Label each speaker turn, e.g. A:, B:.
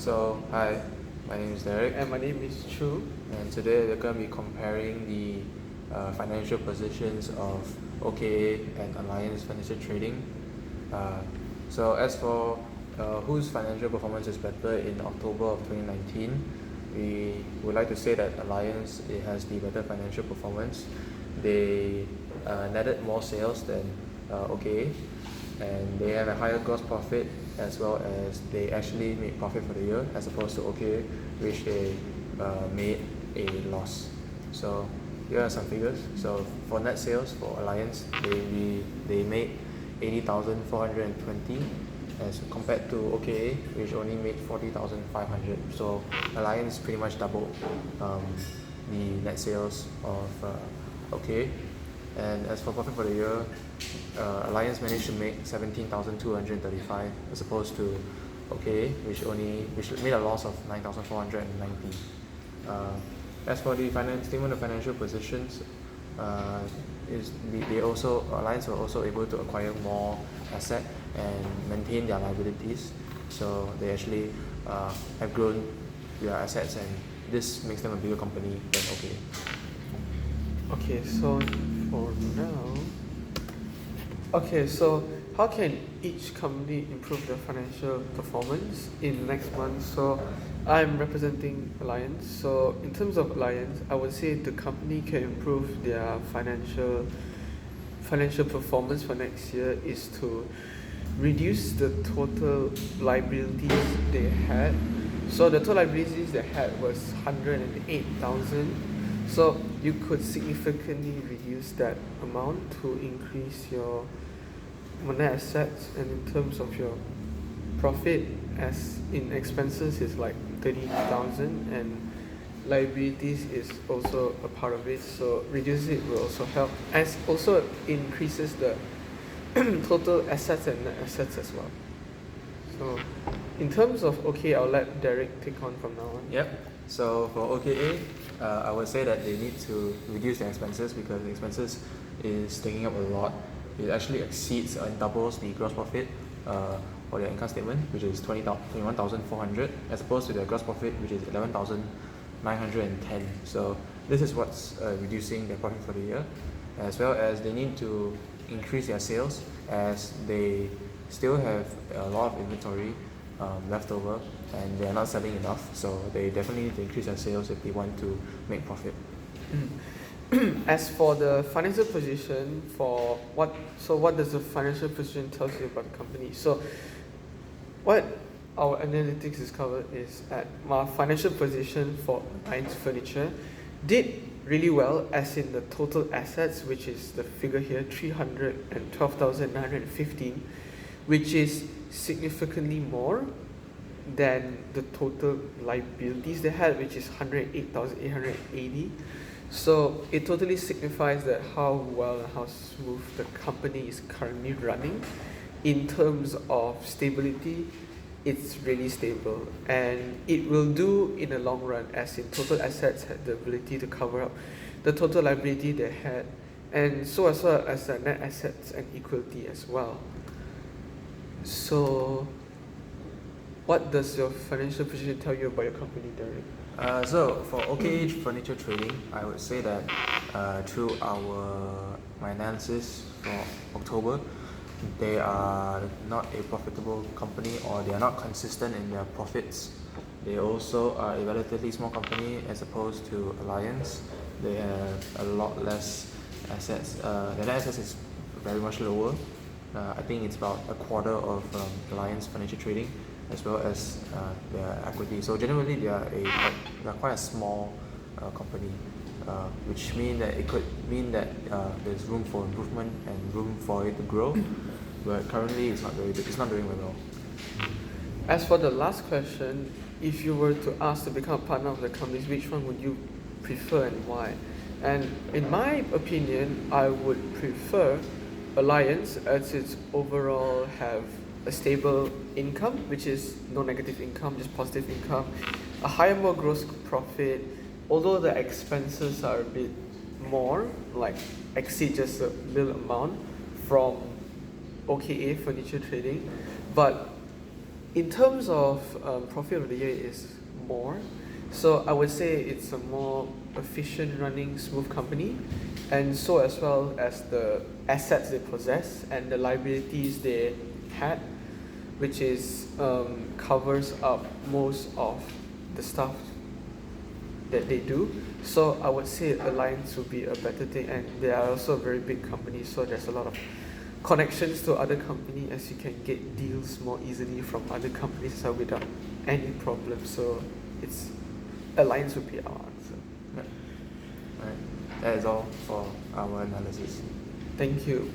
A: Hi, my name is Derek,
B: And my name is Chu.
A: and today we're going to be comparing the financial positions of OKA and Alliance Financial Trading. Uh, as for whose financial performance is better in October of 2019, we would like to say that Alliance it has the better financial performance. They netted more sales than OKA, and they have a higher gross profit as well as they actually made profit for the year as opposed to OKA, which they made a loss. So here are some figures. So for net sales for Alliance, they made 80,420 as compared to OKA, which only made 40,500. So Alliance pretty much doubled the net sales of OKA. And as for profit for the year, Alliance managed to make 17,235 as opposed to OKA, which made a loss of 9,490. As for the statement of financial positions, uh, they also Alliance were also able to acquire more asset and maintain their liabilities. So they actually have grown their assets, and this makes them a bigger company than OKA.
B: Okay, so for now, so how can each company improve their financial performance in the next month? So I'm representing Alliance. So in terms of Alliance, I would say the company can improve their financial performance for next year is to reduce the total liabilities they had. So the total liabilities they had was 108,000. So you could significantly reduce that amount to increase your net assets, and in terms of your profit, as in expenses is like 30,000, and liabilities is also a part of it. So reduce it will also help, as also increases the total assets and net assets as well. So in terms of I'll let Derek take on from now on.
A: Yep. So for OKA, I would say that they need to reduce their expenses because the expenses is taking up a lot. It actually exceeds and doubles the gross profit for their income statement, which is 21,400, as opposed to their gross profit, which is 11,910. So this is what's reducing their profit for the year, as well as they need to increase their sales as they still have a lot of inventory left over and they are not selling enough. So they definitely need to increase their sales if they want to make profit.
B: As for the financial position, what does the financial position tell you about the company? So what our analytics discovered is that my financial position for Alliance Furniture did really well, as in the total assets, which is the figure here, 312,915, which is significantly more than the total liabilities they had, which is 108,880. So it totally signifies that how well and how smooth the company is currently running. In terms of stability, it's really stable, and it will do in the long run, as in total assets had the ability to cover up the total liability they had, and so as well as the net assets and equity as well. So what does your financial position tell you about your company, Derek?
A: So for OKH Furniture Trading, I would say that through my analysis for October, they are not a profitable company, or they are not consistent in their profits. They also are a relatively small company as opposed to Alliance. They have a lot less assets. Their net assets is very much lower. I think it's about a quarter of Alliance Financial Trading, as well as their equity. So generally, they are quite a small company, which mean that it could mean that there's room for improvement and room for it to grow. But currently, it's not doing very well.
B: As for the last question, if you were to ask to become a partner of the companies, which one would you prefer and why? And in my opinion, I would prefer Alliance, as its overall have a stable income, which is no negative income, just positive income, a higher more gross profit, although the expenses are a bit more, like exceed just a little amount from OKA Furniture Trading, but In terms of profit of the year, is more. So I would say it's a more efficient running, smooth company, and so as well as the assets they possess and the liabilities they had, which is covers up most of the stuff that they do. So I would say Alliance would be a better thing, and they are also a very big company, so there's a lot of connections to other company, as you can get deals more easily from other companies without any problem. So it's Alliance would be our answer.
A: Yeah. Alright. That is all for our analysis.
B: Thank you.